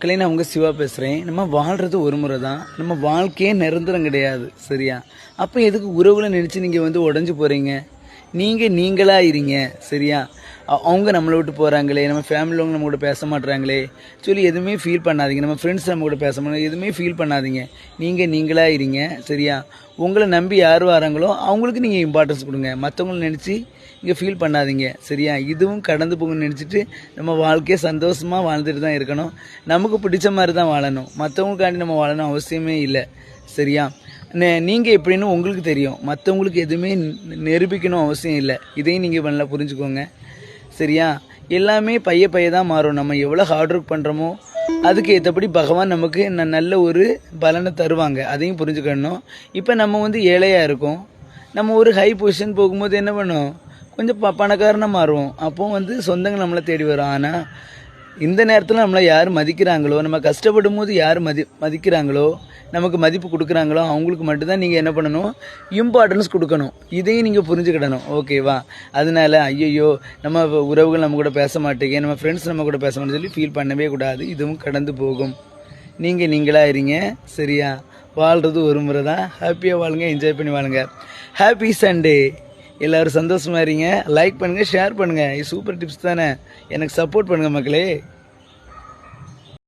மக்களே, நான் உங்கள் சிவா பேசுகிறேன். நம்ம வாழ்கிறது ஒரு முறை தான். நம்ம வாழ்க்கையே நிரந்தரம் கிடையாது, சரியா? அப்போ எதுக்கு உறவுகளை நினச்சி நீங்கள் வந்து உடஞ்சி போகிறீங்க? நீங்கள் நீங்களாக இருங்க, சரியா? அவங்க நம்மளை விட்டு போகிறாங்களே, நம்ம ஃபேமிலியில் நம்ம கூட பேச மாட்டுறாங்களே சொல்லி எதுவுமே ஃபீல் பண்ணாதீங்க. நம்ம ஃப்ரெண்ட்ஸ் நம்ம கூட பேச மாட்டாங்க, எதுவுமே ஃபீல் பண்ணாதீங்க. நீங்கள் நீங்களாக இருங்க, சரியா? உங்களை நம்பி யார் வராங்களோ அவங்களுக்கு நீங்கள் இம்பார்ட்டன்ஸ் கொடுங்க. மற்றவங்கள நினச்சி இங்கே ஃபீல் பண்ணாதீங்க, சரியா? இதுவும் கடந்து போகணும்னு நினச்சிட்டு நம்ம வாழ்க்கையை சந்தோஷமாக வாழ்ந்துட்டு தான் இருக்கணும். நமக்கு பிடிச்ச மாதிரி தான் வாழணும். மற்றவங்களுக்காண்டி நம்ம வாழணும் அவசியமே இல்லை, சரியா? நீங்கள் எப்படின்னு உங்களுக்கு தெரியும். மற்றவங்களுக்கு எதுவுமே நிரூபிக்கணும் அவசியம் இல்லை. இதையும் நீங்கள் நல்லா புரிஞ்சுக்கோங்க, சரியா? எல்லாமே பைய தான் மாறும். நம்ம எவ்வளோ ஹார்ட் ஒர்க் பண்ணுறோமோ அதுக்கு ஏற்றபடி பகவான் நமக்கு நல்ல ஒரு பலனை தருவாங்க. அதையும் புரிஞ்சுக்கணும். இப்போ நம்ம வந்து ஏழையாக இருக்கோம். நம்ம ஒரு ஹை பொசிஷன் போகும்போது என்ன பண்ணும், கொஞ்சம் பணக்காரனாக மாறுவோம். அப்போ வந்து சொந்தங்கள் நம்மளை தேடி வரும். ஆனால் இந்த நேரத்தில் நம்மளை யார் மதிக்கிறாங்களோ, நம்ம கஷ்டப்படும் போது யார் மதிக்கிறாங்களோ, நமக்கு மதிப்பு கொடுக்குறாங்களோ அவங்களுக்கு மட்டும்தான் நீங்கள் என்ன பண்ணணும், இம்பார்ட்டன்ஸ் கொடுக்கணும். இதையும் நீங்கள் புரிஞ்சுக்கிடணும், ஓகேவா? அதனால ஐயோ நம்ம உறவுகள் நம்ம கூட பேச மாட்டேங்க, நம்ம ஃப்ரெண்ட்ஸ் நம்ம கூட பேச மாட்டேன்னு சொல்லி ஃபீல் பண்ணவே கூடாது. இதுவும் கடந்து போகும். நீங்கள் நீங்களாக இருங்க, சரியா? வாழ்கிறது ஒரு முறை தான். ஹாப்பியாக வாழுங்க, என்ஜாய் பண்ணி வாழுங்க. Happy Sunday. எல்லோரும் சந்தோஷமாக இருங்க. லைக் பண்ணுங்கள், ஷேர் பண்ணுங்கள். இது சூப்பர் டிப்ஸ் தானே. எனக்கு சப்போர்ட் பண்ணுங்கள் மக்களே.